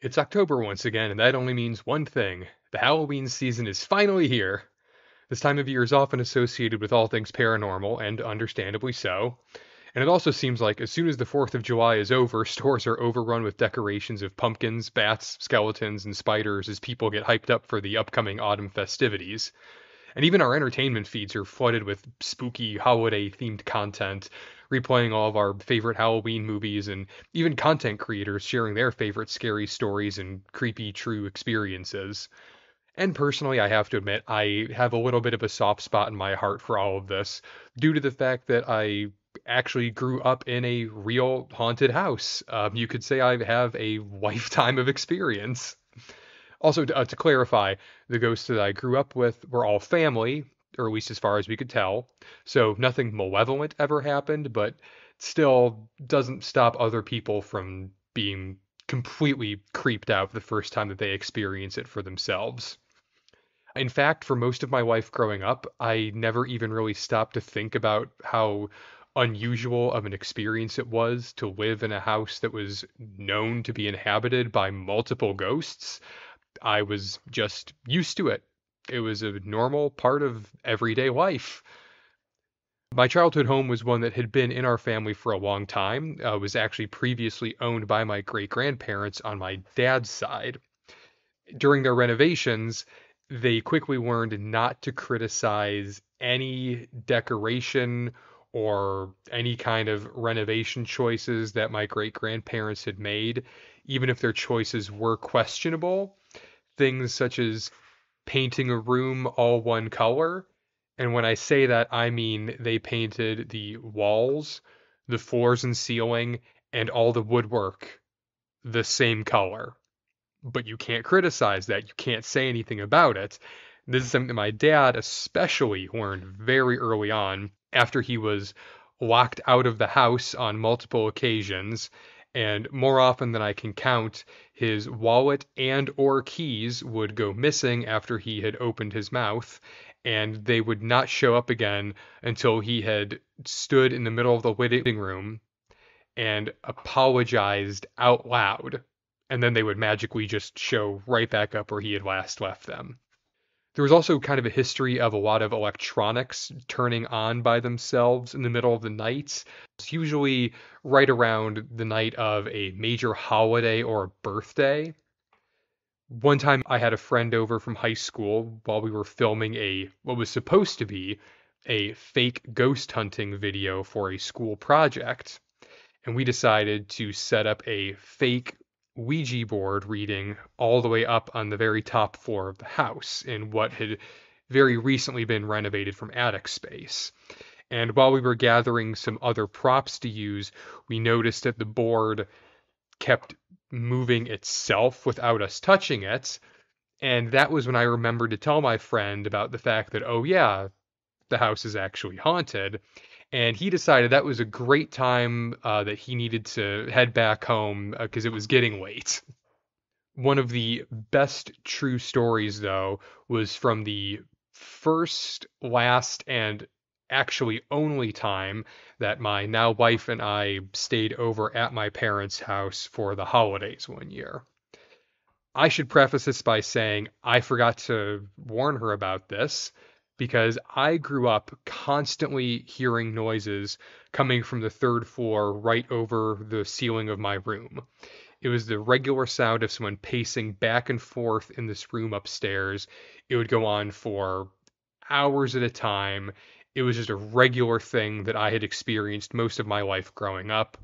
It's October once again, and that only means one thing. The Halloween season is finally here. This time of year is often associated with all things paranormal, and understandably so. And it also seems like as soon as the 4th of July is over, stores are overrun with decorations of pumpkins, bats, skeletons, and spiders as people get hyped up for the upcoming autumn festivities. And even our entertainment feeds are flooded with spooky holiday themed content, replaying all of our favorite Halloween movies, and even content creators sharing their favorite scary stories and creepy true experiences. And personally, I have to admit, I have a little bit of a soft spot in my heart for all of this, due to the fact that I actually grew up in a real haunted house. You could say I have a lifetime of experience. Also, to clarify, the ghosts that I grew up with were all family, or at least as far as we could tell. So nothing malevolent ever happened, but still doesn't stop other people from being completely creeped out the first time that they experience it for themselves. In fact, for most of my life growing up, I never even really stopped to think about how unusual of an experience it was to live in a house that was known to be inhabited by multiple ghosts. I was just used to it. It was a normal part of everyday life. My childhood home was one that had been in our family for a long time. Was actually previously owned by my great grandparents on my dad's side. During their renovations, they quickly learned not to criticize any decoration or any kind of renovation choices that my great grandparents had made, even if their choices were questionable. Things such as painting a room all one color. And when I say that, I mean they painted the walls, the floors and ceiling, and all the woodwork the same color. But you can't criticize that. You can't say anything about it. This is something that my dad especially learned very early on after he was locked out of the house on multiple occasions, and more often than I can count, his wallet and or keys would go missing after he had opened his mouth, and they would not show up again until he had stood in the middle of the living room and apologized out loud, and then they would magically just show right back up where he had last left them. There was also kind of a history of a lot of electronics turning on by themselves in the middle of the night. It's usually right around the night of a major holiday or a birthday. One time I had a friend over from high school while we were filming a what was supposed to be a fake ghost hunting video for a school project, and we decided to set up a fake Ouija board reading all the way up on the very top floor of the house in what had very recently been renovated from attic space. And while we were gathering some other props to use, we noticed that the board kept moving itself without us touching it. And that was when I remembered to tell my friend about the fact that, oh, yeah, the house is actually haunted. And he decided that was a great time that he needed to head back home because it was getting late. One of the best true stories, though, was from the first, last, and actually only time that my now wife and I stayed over at my parents' house for the holidays one year. I should preface this by saying I forgot to warn her about this because I grew up constantly hearing noises coming from the third floor right over the ceiling of my room. It was the regular sound of someone pacing back and forth in this room upstairs. It would go on for hours at a time. It was just a regular thing that I had experienced most of my life growing up.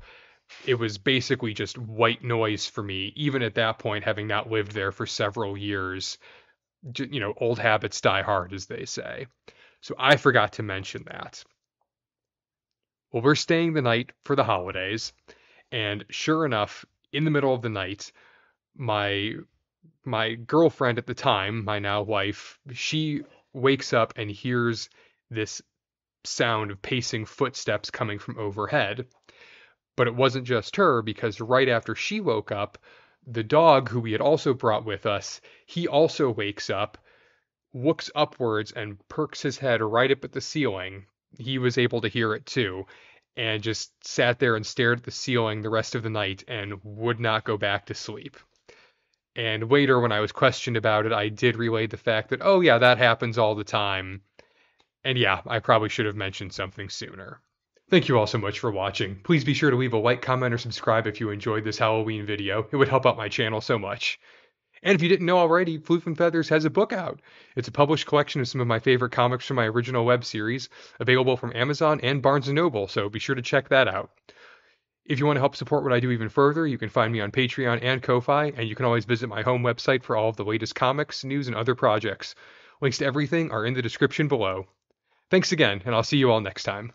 It was basically just white noise for me, even at that point, having not lived there for several years. Old habits die hard, as they say. So I forgot to mention that. Well, we're staying the night for the holidays, and sure enough, in the middle of the night, my my girlfriend at the time, my now wife, she wakes up and hears this sound of pacing footsteps coming from overhead. But it wasn't just her, because right after she woke up, the dog who we had also brought with us, he also wakes up, looks upwards, and perks his head right up at the ceiling. He was able to hear it too, and just sat there and stared at the ceiling the rest of the night and would not go back to sleep. And later, when I was questioned about it, I did relay the fact that, oh, yeah, that happens all the time. And yeah, I probably should have mentioned something sooner. Thank you all so much for watching. Please be sure to leave a like, comment, or subscribe if you enjoyed this Halloween video. It would help out my channel so much. And if you didn't know already, Floof and Feathers has a book out. It's a published collection of some of my favorite comics from my original web series, available from Amazon and Barnes & Noble, so be sure to check that out. If you want to help support what I do even further, you can find me on Patreon and Ko-Fi, and you can always visit my home website for all of the latest comics, news, and other projects. Links to everything are in the description below. Thanks again, and I'll see you all next time.